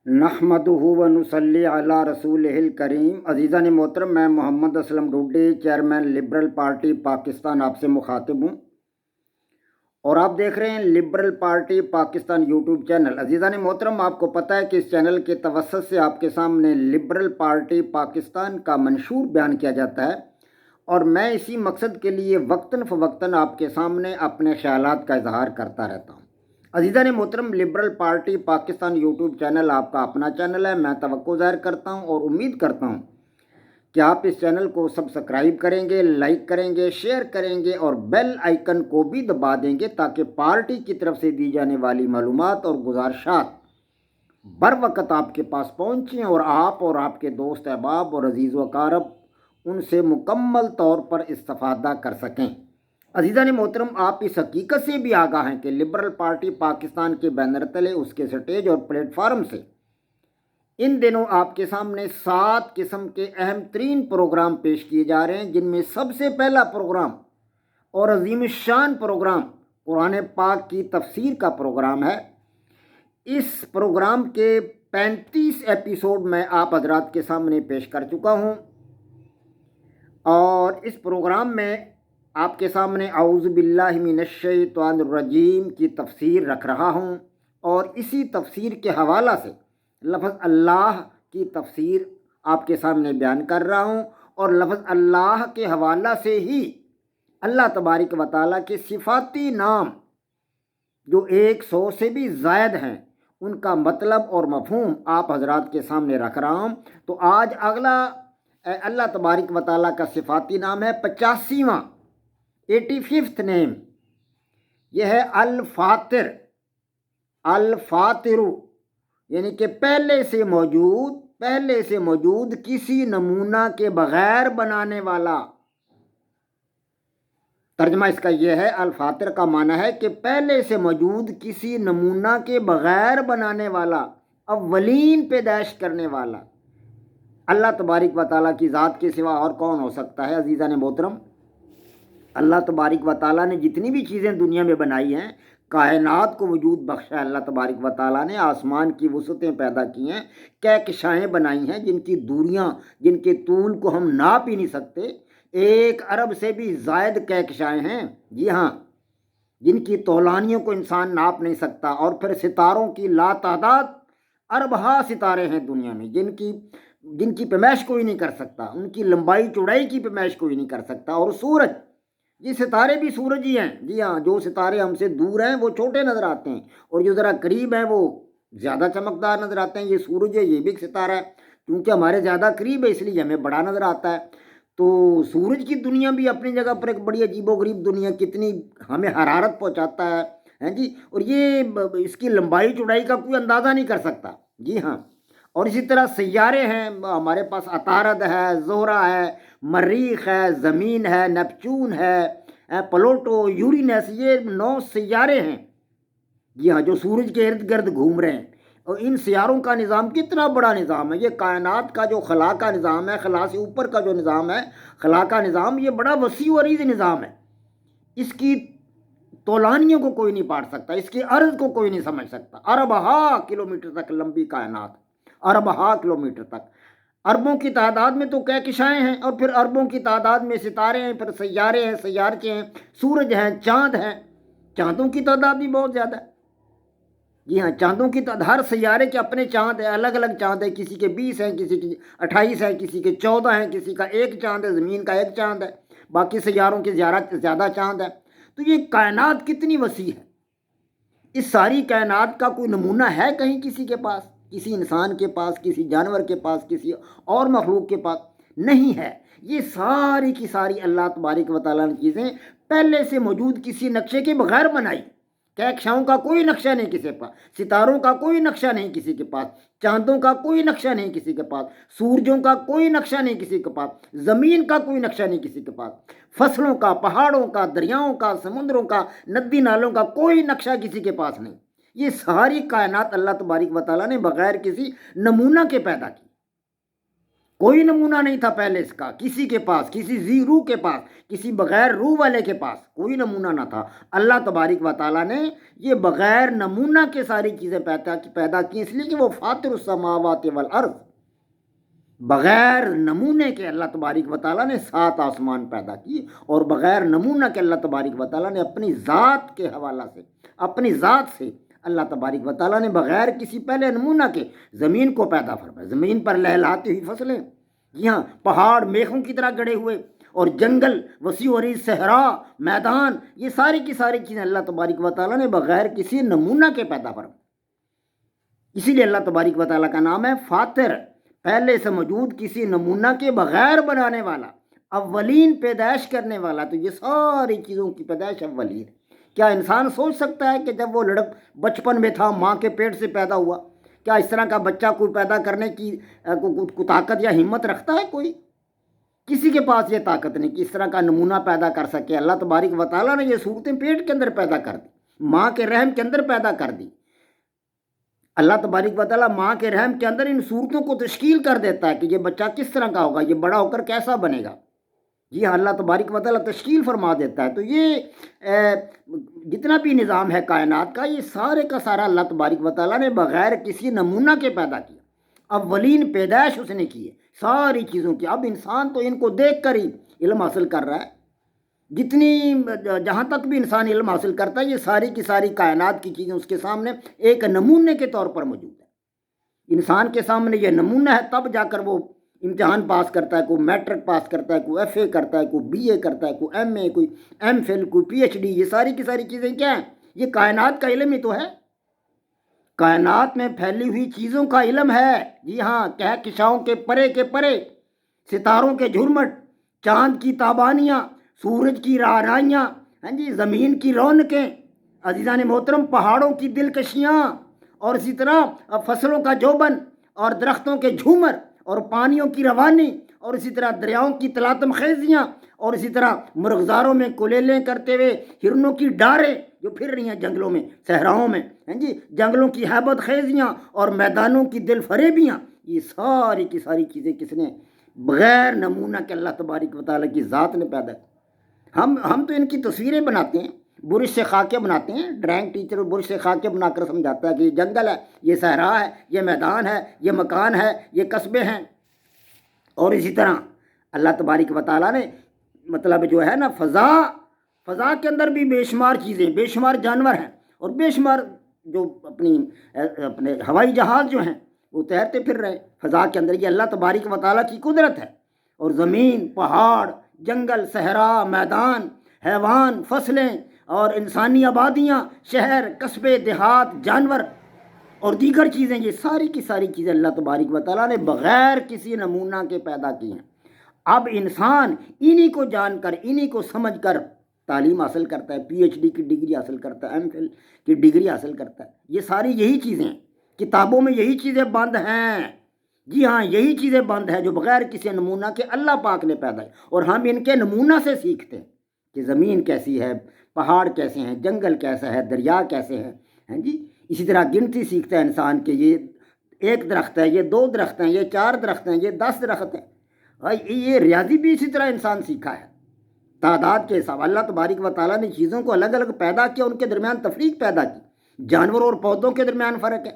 نحمدہ و نصلی علی رسولہ کریم۔ عزیزان محترم، میں Muhammad Aslam Dodi, chairman Liberal Party Pakistan, آپ سے مخاطب ہوں اور آپ دیکھ رہے ہیں Liberal Party Pakistan YouTube channel. عزیزان محترم، آپ کو پتہ ہے کہ اس چینل کے توسط سے آپ کے سامنے لبرل پارٹی پاکستان کا منشور بیان کیا جاتا ہے اور میں اسی مقصد کے لیے وقتاً فوقتاً آپ کے سامنے اپنے خیالات کا اظہار کرتا رہتا ہوں۔ عزیزان محترم، liberal Party Pakistan YouTube channel آپ کا اپنا چینل ہے۔ میں توقع ظاہر کرتا ہوں اور امید کرتا ہوں کہ آپ اس چینل کو سبسکرائب کریں گے، لائک کریں گے، شیئر کریں گے اور بیل آئیکن کو بھی دبا دیں گے تاکہ پارٹی کی طرف سے دی جانے والی معلومات اور گزارشات بر وقت آپ کے پاس پہنچیں اور آپ کے دوست احباب اور عزیز و اقارب ان سے مکمل طور پر استفادہ کر سکیں۔ عزیزان محترم، آپ اس حقیقت سے بھی آگاہ ہیں کہ لبرل پارٹی پاکستان کے بینر تلے، اس کے سٹیج اور پلیٹ فارم سے ان دنوں آپ کے سامنے 7 قسم کے اہم ترین پروگرام پیش کیے جا رہے ہیں، جن میں سب سے پہلا پروگرام اور عظیم الشان پروگرام قرآن پاک کی تفسیر کا پروگرام ہے۔ اس پروگرام کے 35 ایپیسوڈ میں آپ حضرات کے سامنے پیش کر چکا ہوں اور اس پروگرام میں آپ کے سامنے اعوذ باللہ من الشیطان الرجیم کی تفسیر رکھ رہا ہوں اور اسی تفسیر کے حوالہ سے لفظ اللہ کی تفسیر آپ کے سامنے بیان کر رہا ہوں اور لفظ اللہ کے حوالہ سے ہی اللہ تبارک و تعالیٰ کے صفاتی نام جو 100 سے بھی زائد ہیں ان کا مطلب اور مفہوم آپ حضرات کے سامنے رکھ رہا ہوں۔ تو آج اگلا اللہ تبارک و تعالیٰ کا صفاتی نام ہے 85واں 85th نیم، یہ ہے الفاطر۔ الفاطر یعنی کہ پہلے سے موجود کسی نمونہ کے بغیر بنانے والا۔ ترجمہ اس کا یہ ہے، الفاطر کا معنی ہے کہ پہلے سے موجود کسی نمونہ کے بغیر بنانے والا، اولین پیدائش کرنے والا۔ اللہ تبارک و تعالیٰ کی ذات کے سوا اور کون ہو سکتا ہے؟ عزیزان محترم، اللہ تبارک و تعالیٰ نے جتنی بھی چیزیں دنیا میں بنائی ہیں، کائنات کو وجود بخشا ہے اللہ تبارک و تعالیٰ نے، آسمان کی وسعتیں پیدا کی ہیں، کہکشائیں بنائی ہیں جن کی دوریاں، جن کے طول کو ہم ناپ ہی نہیں سکتے۔ 1 ارب سے بھی زائد کہکشائیں ہیں، جی ہاں، جن کی طولانیوں کو انسان ناپ نہیں سکتا۔ اور پھر ستاروں کی لاتعداد اربہا ستارے ہیں دنیا میں جن کی پیمائش کوئی نہیں کر سکتا، ان کی لمبائی چوڑائی کی پیمائش کوئی نہیں کر سکتا۔ اور سورج، یہ ستارے بھی سورج ہی ہیں، جی ہاں، جو ستارے ہم سے دور ہیں وہ چھوٹے نظر آتے ہیں اور جو ذرا قریب ہیں وہ زیادہ چمکدار نظر آتے ہیں۔ یہ سورج ہے، یہ بھی ایک ستارہ ہے، کیونکہ ہمارے زیادہ قریب ہے اس لیے ہمیں بڑا نظر آتا ہے۔ تو سورج کی دنیا بھی اپنی جگہ پر ایک بڑی عجیب و غریب دنیا، کتنی ہمیں حرارت پہنچاتا ہے جی، اور یہ اس کی لمبائی چوڑائی کا کوئی اندازہ نہیں کر سکتا، جی ہاں۔ اور اسی طرح سیارے ہیں ہمارے پاس، عطارد ہے، زہرہ ہے، مریخ ہے، زمین ہے، نیپچون ہے، پلوٹو، یورینس، یہ 9 سیارے ہیں، جی ہاں، جو سورج کے ارد گرد گھوم رہے ہیں۔ اور ان سیاروں کا نظام کتنا بڑا نظام ہے، یہ کائنات کا جو خلا کا نظام ہے، خلا سے اوپر کا جو نظام ہے، خلا کا نظام، یہ بڑا وسیع و عریض نظام ہے۔ اس کی طولانیوں کو کوئی نہیں پاٹ سکتا، اس کی عرض کو کوئی نہیں سمجھ سکتا۔ اربہا کلومیٹر تک لمبی کائنات، اربہا کلومیٹر تک، اربوں کی تعداد میں تو کہکشائیں ہیں اور پھر اربوں کی تعداد میں ستارے ہیں، پھر سیارے ہیں، سیارچے ہیں، سورج ہیں، چاند ہیں، چاندوں کی تعداد بھی بہت زیادہ ہے، جی ہاں، چاندوں کی تعداد، ہر سیارے کے اپنے چاند ہیں، الگ الگ چاند ہیں، کسی کے 20 ہیں، کسی کے 28 ہیں، کسی کے 14 ہیں، کسی کا 1 چاند ہے، زمین کا 1 چاند ہے، باقی سیاروں کے زیادہ چاند ہیں۔ تو یہ کائنات کتنی وسیع ہے، اس ساری کائنات کا کوئی نمونہ ہے کہیں کسی کے پاس؟ کسی انسان کے پاس، کسی جانور کے پاس، کسی اور مخلوق کے پاس نہیں ہے۔ یہ ساری کی ساری اللہ تبارک و تعالیٰ نے چیزیں پہلے سے موجود کسی نقشے کے بغیر بنائی۔ کہکشاؤں کا کوئی نقشہ نہیں کسی کے پاس، ستاروں کا کوئی نقشہ نہیں کسی کے پاس، چاندوں کا کوئی نقشہ نہیں کسی کے پاس، سورجوں کا کوئی نقشہ نہیں کسی کے پاس، زمین کا کوئی نقشہ نہیں کسی کے پاس، فصلوں کا، پہاڑوں کا، دریاؤں کا، سمندروں کا، ندی نالوں کا کوئی نقشہ کسی کے پاس نہیں۔ یہ ساری کائنات اللہ تبارک و تعالیٰ نے بغیر کسی نمونہ کے پیدا کی۔ کوئی نمونہ نہیں تھا پہلے اس کا کسی کے پاس، کسی ذی روح کے پاس، کسی بغیر روح والے کے پاس کوئی نمونہ نہ تھا۔ اللہ تبارک و تعالیٰ نے یہ بغیر نمونہ کے ساری چیزیں پیدا کی، اس لیے کہ وہ فاطر السماوات والارض، بغیر نمونے کے اللہ تبارک و تعالیٰ نے 7 آسمان پیدا کیے، اور بغیر نمونہ کے اللہ تبارک و تعالیٰ نے اپنی ذات کے حوالہ سے، اپنی ذات سے اللہ تبارک و تعالیٰ نے بغیر کسی پہلے نمونہ کے زمین کو پیدا فرمایا، زمین پر لہلاتی ہوئی فصلیں، جی ہاں، پہاڑ میخوں کی طرح گڑے ہوئے، اور جنگل وسیع و عریض صحرا، میدان، یہ ساری کی ساری چیزیں اللہ تبارک و تعالیٰ نے بغیر کسی نمونہ کے پیدا فرمایا۔ اسی لیے اللہ تبارک و تعالیٰ کا نام ہے فاطر، پہلے سے موجود کسی نمونہ کے بغیر بنانے والا، اولین پیدائش کرنے والا۔ تو یہ ساری چیزوں کی پیدائش اولین ہے۔ کیا انسان سوچ سکتا ہے کہ جب وہ بچپن میں تھا، ماں کے پیٹ سے پیدا ہوا، کیا اس طرح کا بچہ کوئی پیدا کرنے کی طاقت یا ہمت رکھتا ہے؟ کوئی کسی کے پاس یہ طاقت نہیں کہ اس طرح کا نمونہ پیدا کر سکے۔ اللہ تبارک و تعالیٰ نے یہ صورتیں پیٹ کے اندر پیدا کر دی، ماں کے رحم کے اندر پیدا کر دی۔ اللہ تبارک و تعالیٰ ماں کے رحم کے اندر ان صورتوں کو تشکیل کر دیتا ہے کہ یہ بچہ کس طرح کا ہوگا، یہ بڑا ہو کر کیسا بنے گا۔ جی ہاں، اللہ تبارک و تعالیٰ تشکیل فرما دیتا ہے۔ تو یہ جتنا بھی نظام ہے کائنات کا، یہ سارے کا سارا اللہ تبارک و تعالیٰ نے بغیر کسی نمونہ کے پیدا کیا، اولین پیدائش اس نے کی ہے ساری چیزوں کی۔ اب انسان تو ان کو دیکھ کر ہی علم حاصل کر رہا ہے، جہاں تک بھی انسان علم حاصل کرتا ہے، یہ ساری کی ساری کائنات کی چیزیں اس کے سامنے ایک نمونے کے طور پر موجود ہے۔ انسان کے سامنے یہ نمونہ ہے، تب جا کر وہ امتحان پاس کرتا ہے، کوئی میٹرک پاس کرتا ہے، کوئی ایف اے کرتا ہے، کوئی بی اے کرتا ہے، کوئی ایم اے، کوئی ایم فل، کوئی پی ایچ ڈی۔ یہ ساری کی ساری چیزیں کیا ہیں؟ یہ کائنات کا علم ہی تو ہے، کائنات میں پھیلی ہوئی چیزوں کا علم ہے۔ جی ہاں، کہکشاؤں کے پرے، ستاروں کے جھرمٹ، چاند کی تابانیاں، سورج کی رہنائیاں، ہاں جی، زمین کی رونقیں، عزیزان محترم، پہاڑوں کی دلکشیاں، اور اسی طرح فصلوں کا جوبن، اور درختوں کے جھومر، اور پانیوں کی روانی، اور اسی طرح دریاؤں کی تلاطم خیزیاں، اور اسی طرح مرغزاروں میں کولیلیں کرتے ہوئے ہرنوں کی ڈاریں جو پھر رہی ہیں جنگلوں میں، صحراؤں میں، ہاں جی، جنگلوں کی ہیبت خیزیاں اور میدانوں کی دل فریبیاں۔ یہ ساری کی ساری چیزیں کس نے؟ بغیر نمونہ کے اللہ تبارک و تعالیٰ کی ذات نے پیدا کی۔ ہم تو ان کی تصویریں بناتے ہیں، برش سے خاکے بناتے ہیں، ڈرائنگ ٹیچر برش سے خاکے بنا کر سمجھاتا ہے کہ یہ جنگل ہے، یہ صحرا ہے، یہ میدان ہے، یہ مکان ہے، یہ قصبے ہیں۔ اور اسی طرح اللہ تبارک و تعالیٰ نے مطلب جو ہے نا، فضا کے اندر بھی بے شمار چیزیں، بے شمار جانور ہیں، اور بے شمار جو اپنے ہوائی جہاز جو ہیں وہ تیرتے پھر رہے فضا کے اندر۔ یہ اللہ تبارک و تعالیٰ کی قدرت ہے۔ اور زمین، پہاڑ، جنگل، صحرا، میدان، حیوان، فصلیں، اور انسانی آبادیاں، شہر، قصبے، دیہات، جانور اور دیگر چیزیں، یہ ساری کی ساری چیزیں اللہ تبارک و تعالیٰ نے بغیر کسی نمونہ کے پیدا کی ہیں۔ اب انسان انہی کو جان کر، انہی کو سمجھ کر تعلیم حاصل کرتا ہے، پی ایچ ڈی کی ڈگری حاصل کرتا ہے، ایم فل کی ڈگری حاصل کرتا ہے۔ یہ ساری یہی چیزیں ہیں، کتابوں میں یہی چیزیں بند ہیں۔ جی ہاں، یہی چیزیں بند ہیں جو بغیر کسی نمونہ کے اللہ پاک نے پیدا کی، اور ہم ان کے نمونہ سے سیکھتے ہیں کہ زمین کیسی ہے، پہاڑ کیسے ہیں، جنگل کیسا ہے، دریا کیسے ہیں، ہیں جی۔ اسی طرح گنتی سیکھتا ہے انسان کہ یہ 1 درخت ہے، یہ 2 درخت ہیں، یہ 4 درخت ہیں، یہ 10 درخت ہیں۔ یہ ریاضی بھی اسی طرح انسان سیکھا ہے، تعداد کے حساب۔ اللہ تبارک و تعالیٰ نے چیزوں کو الگ الگ پیدا کیا، ان کے درمیان تفریق پیدا کی۔ جانوروں اور پودوں کے درمیان فرق ہے،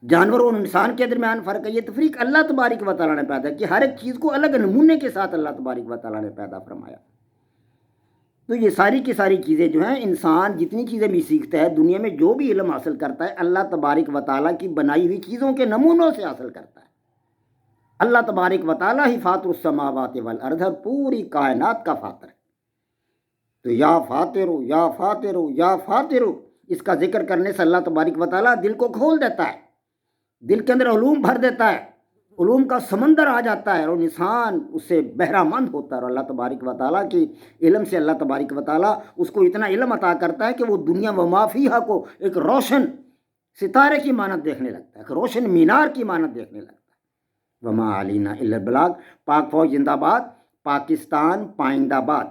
جانور اور انسان کے درمیان فرق ہے۔ یہ تفریق اللہ تبارک و تعالیٰ نے پیدا کی، ہر ایک چیز کو الگ نمونے کے ساتھ اللہ تبارک و تعالیٰ نے پیدا فرمایا۔ تو یہ ساری کی ساری چیزیں جو ہیں، انسان جتنی چیزیں بھی سیکھتا ہے، دنیا میں جو بھی علم حاصل کرتا ہے، اللہ تبارک و تعالیٰ کی بنائی ہوئی چیزوں کے نمونوں سے حاصل کرتا ہے۔ اللہ تبارک و تعالیٰ ہی فاطر السماوات والارض، پوری کائنات کا فاطر ہے۔ تو یا فاطرو یا فاطرو یا فاطرو، اس کا ذکر کرنے سے اللہ تبارک و تعالیٰ دل کو کھول دیتا ہے، دل کے اندر علوم بھر دیتا ہے، علوم کا سمندر آ جاتا ہے، اور انسان اس سے بہرہ مند ہوتا ہے۔ اور اللہ تبارک و تعالیٰ کی علم سے اللہ تبارک و تعالیٰ اس کو اتنا علم عطا کرتا ہے کہ وہ دنیا و ما فیہا کو ایک روشن ستارے کی مانند دیکھنے لگتا ہے، ایک روشن مینار کی مانند دیکھنے لگتا ہے۔ وما علینا الا البلاغ۔ پاک فوج زندہ باد، پاکستان پائندہ باد۔